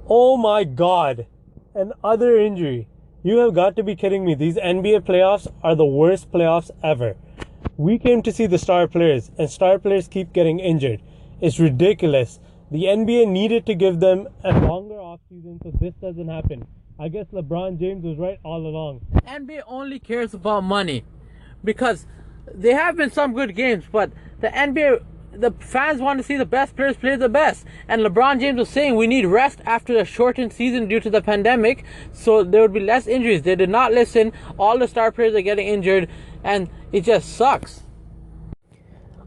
Oh my God. Another injury. You have got to be kidding me. These NBA playoffs are the worst playoffs ever. We came to see the star players, and star players keep getting injured. It's ridiculous. The NBA needed to give them a longer offseason so this doesn't happen. I guess LeBron James was right all along. NBA only cares about money because there have been some good games, but the NBA, the fans want to see the best players play the best. And LeBron James was saying we need rest after the shortened season due to the pandemic, so there would be less injuries. They did not listen. All the star players are getting injured, and it just sucks.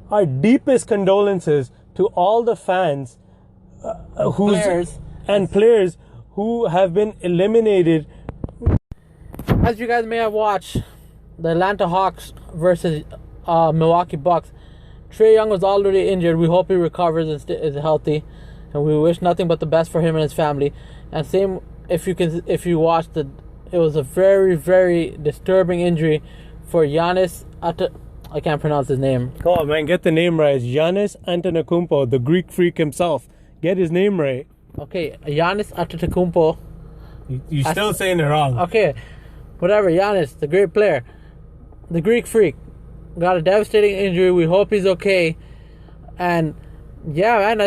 Our deepest condolences to all the fans players who have been eliminated. As you guys may have watched, the Atlanta Hawks versus Milwaukee Bucks, Trae Young was already injured. We hope he recovers and is healthy, and we wish nothing but the best for him and his family. And same, if you watched it was a very, very disturbing injury for Giannis. I can't pronounce his name. Come on, man, get the name right. It's Giannis Antetokounmpo, the Greek freak himself. Get his name right. Okay, Giannis Antetokounmpo. You're still saying it wrong. Okay, whatever. Giannis, the great player, the Greek freak, got a devastating injury. We hope he's okay. And yeah, man,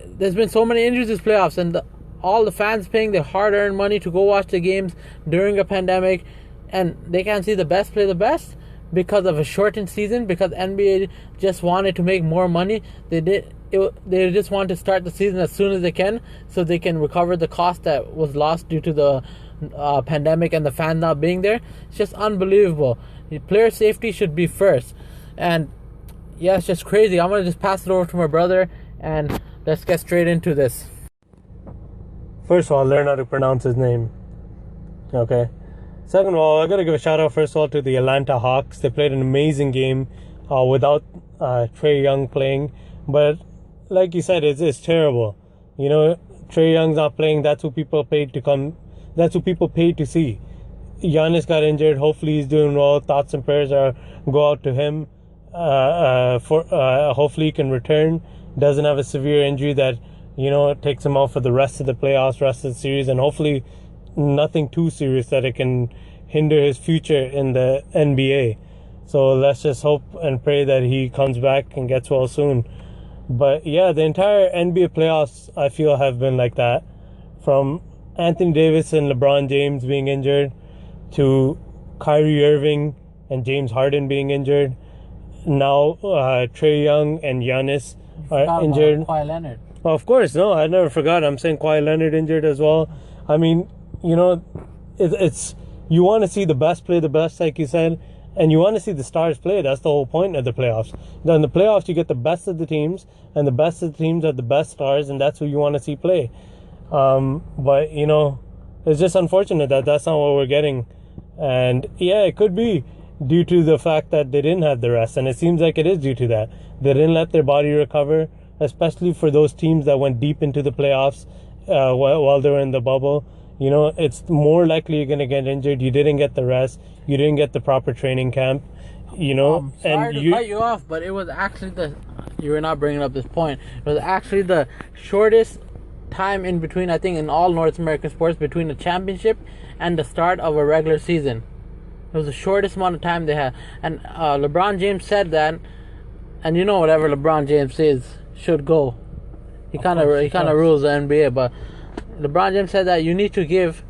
there's been so many injuries this playoffs, and all the fans paying their hard-earned money to go watch the games during a pandemic, and they can't see the best play the best because of a shortened season, because NBA just wanted to make more money. They just want to start the season as soon as they can so they can recover the cost that was lost due to the pandemic and the fans not being there. It's just unbelievable. Player safety should be first. And yeah, it's just crazy. I'm going to just pass it over to my brother and let's get straight into this. First of all, learn how to pronounce his name. Okay. Second of all, I got to give a shout out first of all to the Atlanta Hawks. They played an amazing game without Trae Young playing. But like you said, it's terrible. You know, Trae Young's not playing. That's who people paid to come. That's who people paid to see. Giannis got injured. Hopefully he's doing well. Thoughts and prayers go out to him. Hopefully he can return. Doesn't have a severe injury that, takes him out for the rest of the playoffs, rest of the series, and hopefully nothing too serious that it can hinder his future in the NBA. So let's just hope and pray that he comes back and gets well soon. But yeah, the entire NBA playoffs, I feel, have been like that. From Anthony Davis and LeBron James being injured, to Kyrie Irving and James Harden being injured. Now Trae Young and Giannis are injured. Kawhi Leonard. Well, of course, no, I never forgot. I'm saying Kawhi Leonard injured as well. I mean, it's you want to see the best play the best, like you said, and you want to see the stars play. That's the whole point of the playoffs. Then in the playoffs, you get the best of the teams, and the best of the teams are the best stars, and that's who you want to see play. But it's just unfortunate that that's not what we're getting. And yeah, it could be due to the fact that they didn't have the rest, and it seems like it is due to that. They didn't let their body recover, especially for those teams that went deep into the playoffs while they were in the bubble. It's more likely you're going to get injured. You didn't get the rest. You didn't get the proper training camp. Sorry to cut you off, but it was actually you were not bringing up this point. It was actually the shortest time in between, I think, in all North American sports, between the championship and the start of a regular season. It was the shortest amount of time they had. And LeBron James said that, and whatever LeBron James says should go. He kind of rules the NBA, but LeBron James said that you need to give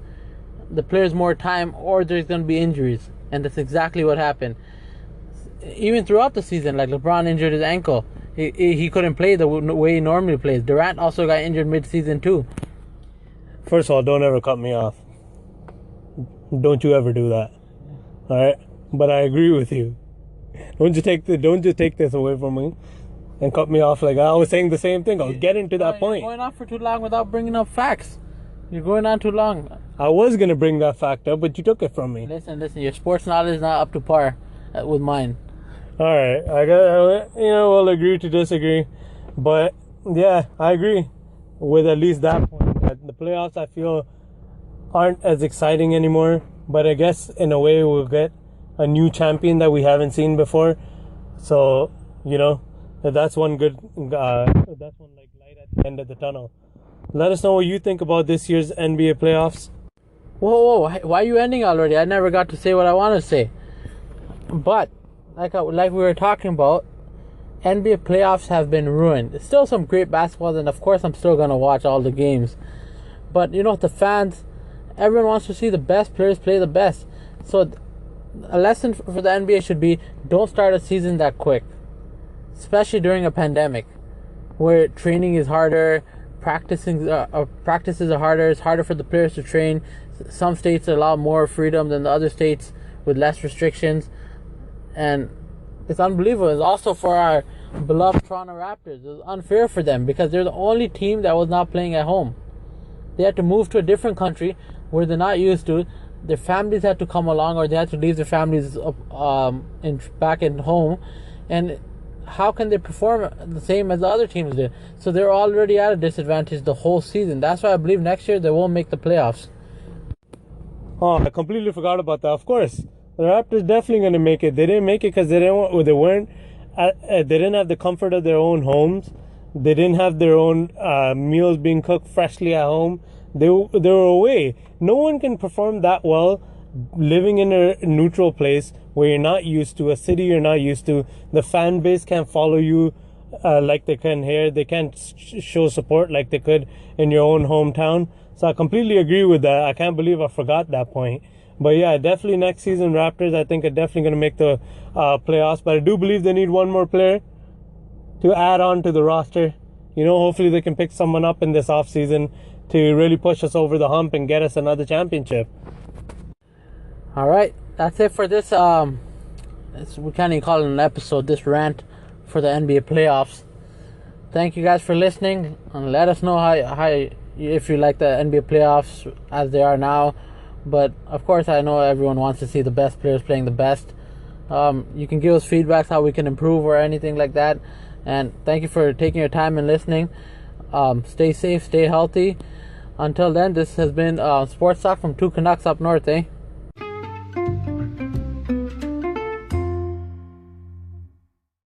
the players more time or there's going to be injuries. And that's exactly what happened. Even throughout the season, like LeBron injured his ankle. He couldn't play the way he normally plays. Durant also got injured mid-season too. First of all, don't ever cut me off. Don't you ever do that. All right? But I agree with you. Don't just take this away from me and cut me off like I was saying the same thing. I was getting to that point. You're going on for too long without bringing up facts. You're going on too long. I was going to bring that fact up, but you took it from me. Listen. Your sports knowledge is not up to par with mine. All right. We'll agree to disagree. But, yeah, I agree with at least that point. That the playoffs, I feel, aren't as exciting anymore. But I guess, in a way, we'll get a new champion that we haven't seen before. So, that's one good, that's one, light at the end of the tunnel. Let us know what you think about this year's NBA playoffs. Whoa, why are you ending already? I never got to say what I want to say. But, like we were talking about, NBA playoffs have been ruined. There's still some great basketball, and of course I'm still going to watch all the games. But, the fans, everyone wants to see the best players play the best. So, a lesson for the NBA should be, don't start a season that quick. Especially during a pandemic, where training is harder, practices are harder, it's harder for the players to train. Some states allow more freedom than the other states with less restrictions. And it's unbelievable. It's also for our beloved Toronto Raptors. It was unfair for them because they're the only team that was not playing at home. They had to move to a different country where they're not used to. Their families had to come along, or they had to leave their families back at home. And how can they perform the same as the other teams did? So they're already at a disadvantage the whole season. That's why I believe next year they won't make the playoffs. Oh, I completely forgot about that. Of course, the Raptors definitely going to make it. They didn't make it because they didn't have the comfort of their own homes. They didn't have their own meals being cooked freshly at home. They were away. No one can perform that well living in a neutral place where you're not used to, a city you're not used to. The fan base can't follow you like they can here. They can't show support like they could in your own hometown. So I completely agree with that. I can't believe I forgot that point. But yeah, definitely next season Raptors, I think, are definitely going to make the playoffs. But I do believe they need one more player to add on to the roster. Hopefully they can pick someone up in this offseason to really push us over the hump and get us another championship. All right, that's it for this. We can't even call it an episode, this rant for the NBA playoffs. Thank you guys for listening, and let us know how if you like the NBA playoffs as they are now. But of course, I know everyone wants to see the best players playing the best. You can give us feedback how we can improve or anything like that. And thank you for taking your time and listening. Stay safe, stay healthy. Until then, this has been Sports Talk from Two Canucks Up North,